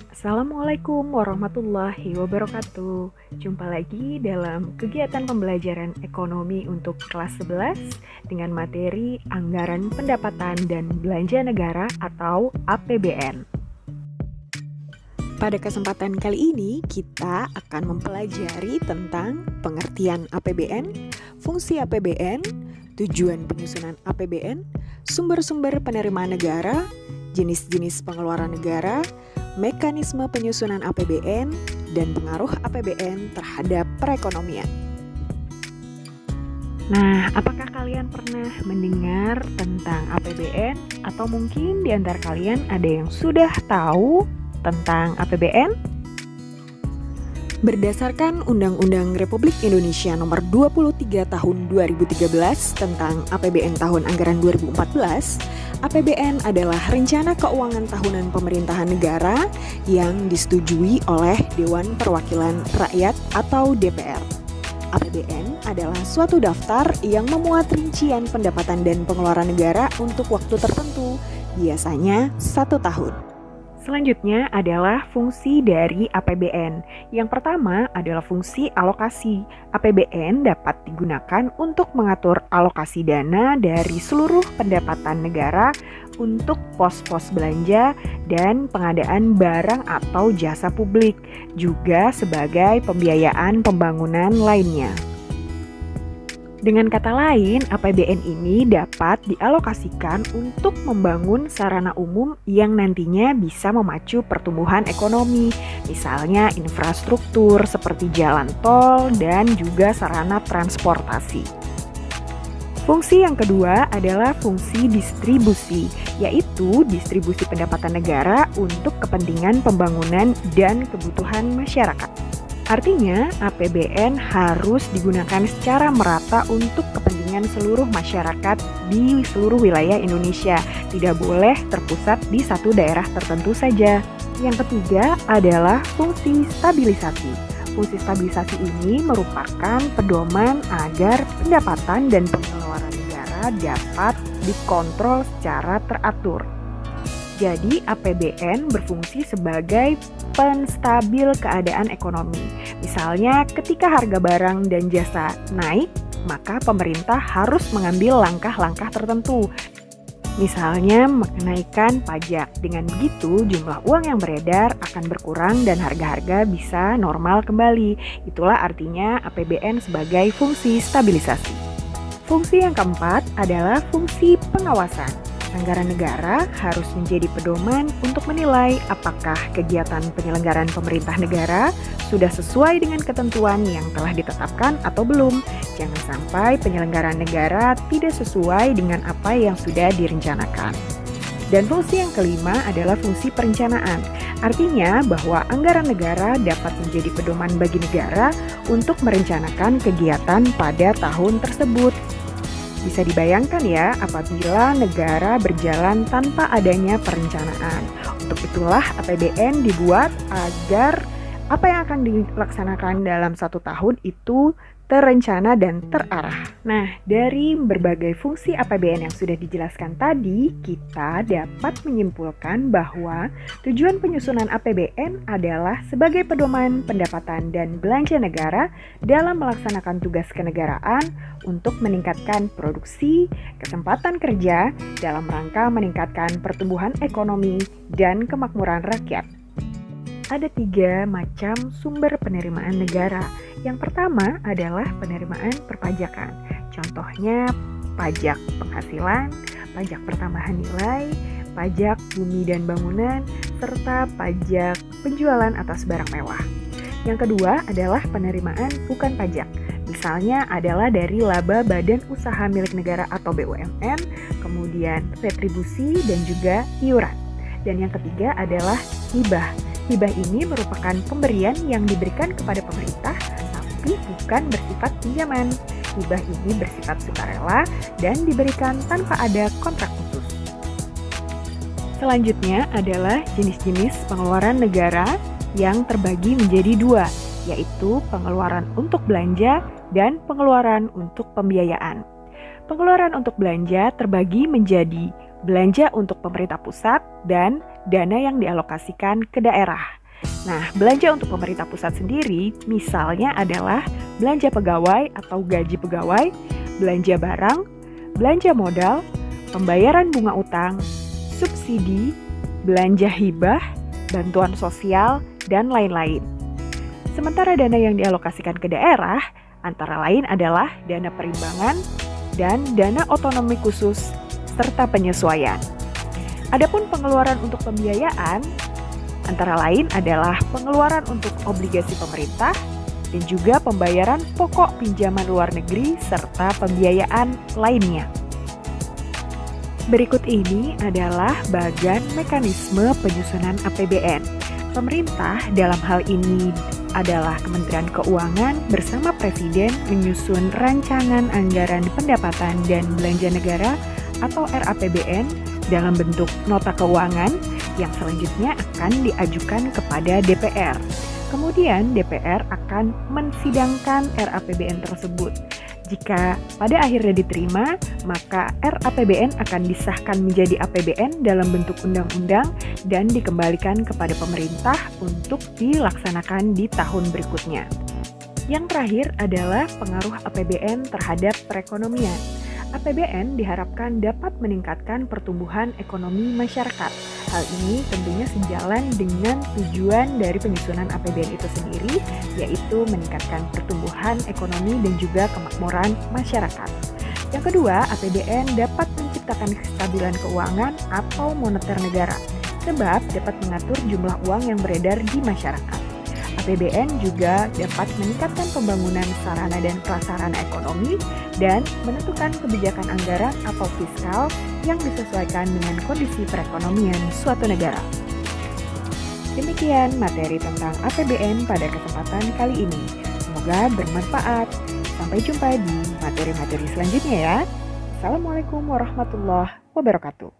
Assalamualaikum warahmatullahi wabarakatuh. Jumpa lagi dalam kegiatan pembelajaran ekonomi untuk kelas 11 dengan materi Anggaran Pendapatan dan Belanja Negara atau APBN. Pada kesempatan kali ini, kita akan mempelajari tentang pengertian APBN, fungsi APBN, tujuan penyusunan APBN, sumber-sumber penerimaan negara, jenis-jenis pengeluaran negara, mekanisme penyusunan APBN, dan pengaruh APBN terhadap perekonomian. Nah, apakah kalian pernah mendengar tentang APBN? Atau mungkin di antara kalian ada yang sudah tahu tentang APBN? Berdasarkan Undang-Undang Republik Indonesia Nomor 23 Tahun 2013 tentang APBN tahun anggaran 2014, APBN adalah rencana keuangan tahunan pemerintahan negara yang disetujui oleh Dewan Perwakilan Rakyat atau DPR. APBN adalah suatu daftar yang memuat rincian pendapatan dan pengeluaran negara untuk waktu tertentu, biasanya 1 tahun. Selanjutnya adalah fungsi dari APBN. Yang pertama adalah fungsi alokasi. APBN dapat digunakan untuk mengatur alokasi dana dari seluruh pendapatan negara untuk pos-pos belanja dan pengadaan barang atau jasa publik, juga sebagai pembiayaan pembangunan lainnya. Dengan kata lain, APBN ini dapat dialokasikan untuk membangun sarana umum yang nantinya bisa memacu pertumbuhan ekonomi, misalnya infrastruktur seperti jalan tol dan juga sarana transportasi. Fungsi yang kedua adalah fungsi distribusi, yaitu distribusi pendapatan negara untuk kepentingan pembangunan dan kebutuhan masyarakat. Artinya, APBN harus digunakan secara merata untuk kepentingan seluruh masyarakat di seluruh wilayah Indonesia, tidak boleh terpusat di satu daerah tertentu saja. Yang ketiga adalah fungsi stabilisasi. Fungsi stabilisasi ini merupakan pedoman agar pendapatan dan pengeluaran negara dapat dikontrol secara teratur. Jadi, APBN berfungsi sebagai penstabil keadaan ekonomi. Misalnya, ketika harga barang dan jasa naik, maka pemerintah harus mengambil langkah-langkah tertentu. Misalnya, menaikkan pajak. Dengan begitu, jumlah uang yang beredar akan berkurang dan harga-harga bisa normal kembali. Itulah artinya APBN sebagai fungsi stabilisasi. Fungsi yang keempat adalah fungsi pengawasan. Anggaran negara harus menjadi pedoman untuk menilai apakah kegiatan penyelenggaraan pemerintah negara sudah sesuai dengan ketentuan yang telah ditetapkan atau belum. Jangan sampai penyelenggaraan negara tidak sesuai dengan apa yang sudah direncanakan. Dan fungsi yang kelima adalah fungsi perencanaan. Artinya bahwa anggaran negara dapat menjadi pedoman bagi negara untuk merencanakan kegiatan pada tahun tersebut. Bisa dibayangkan ya apabila negara berjalan tanpa adanya perencanaan. Untuk itulah APBN dibuat agar apa yang akan dilaksanakan dalam 1 tahun itu terencana dan terarah. Nah, dari berbagai fungsi APBN yang sudah dijelaskan tadi, kita dapat menyimpulkan bahwa tujuan penyusunan APBN adalah sebagai pedoman pendapatan dan belanja negara dalam melaksanakan tugas kenegaraan untuk meningkatkan produksi, kesempatan kerja dalam rangka meningkatkan pertumbuhan ekonomi dan kemakmuran rakyat. Ada 3 macam sumber penerimaan negara. Yang pertama adalah penerimaan perpajakan. Contohnya pajak penghasilan, pajak pertambahan nilai, pajak bumi dan bangunan, serta pajak penjualan atas barang mewah. Yang kedua adalah penerimaan bukan pajak. Misalnya adalah dari laba badan usaha milik negara atau BUMN, kemudian retribusi dan juga iuran. Dan yang ketiga adalah hibah. Hibah ini merupakan pemberian yang diberikan kepada pemerintah, tapi bukan bersifat pinjaman. Hibah ini bersifat sukarela dan diberikan tanpa ada kontrak khusus. Selanjutnya adalah jenis-jenis pengeluaran negara yang terbagi menjadi 2, yaitu pengeluaran untuk belanja dan pengeluaran untuk pembiayaan. Pengeluaran untuk belanja terbagi menjadi belanja untuk pemerintah pusat dan dana yang dialokasikan ke daerah. Nah, belanja untuk pemerintah pusat sendiri misalnya adalah belanja pegawai atau gaji pegawai, belanja barang, belanja modal, pembayaran bunga utang, subsidi, belanja hibah, bantuan sosial, dan lain-lain. Sementara dana yang dialokasikan ke daerah antara lain adalah dana perimbangan dan dana otonomi khusus serta penyesuaian. Adapun pengeluaran untuk pembiayaan antara lain adalah pengeluaran untuk obligasi pemerintah dan juga pembayaran pokok pinjaman luar negeri serta pembiayaan lainnya. Berikut ini adalah bagan mekanisme penyusunan APBN. Pemerintah dalam hal ini adalah Kementerian Keuangan bersama Presiden menyusun rancangan anggaran pendapatan dan belanja negara atau RAPBN dalam bentuk nota keuangan yang selanjutnya akan diajukan kepada DPR. Kemudian DPR akan mensidangkan RAPBN tersebut. Jika pada akhirnya diterima, maka RAPBN akan disahkan menjadi APBN dalam bentuk undang-undang dan dikembalikan kepada pemerintah untuk dilaksanakan di tahun berikutnya. Yang terakhir adalah pengaruh APBN terhadap perekonomian. APBN diharapkan dapat meningkatkan pertumbuhan ekonomi masyarakat. Hal ini tentunya sejalan dengan tujuan dari penyusunan APBN itu sendiri, yaitu meningkatkan pertumbuhan ekonomi dan juga kemakmuran masyarakat. Yang kedua, APBN dapat menciptakan kestabilan keuangan atau moneter negara, sebab dapat mengatur jumlah uang yang beredar di masyarakat. APBN juga dapat meningkatkan pembangunan sarana dan prasarana ekonomi dan menentukan kebijakan anggaran atau fiskal yang disesuaikan dengan kondisi perekonomian suatu negara. Demikian materi tentang APBN pada kesempatan kali ini. Semoga bermanfaat. Sampai jumpa di materi-materi selanjutnya ya. Assalamualaikum warahmatullahi wabarakatuh.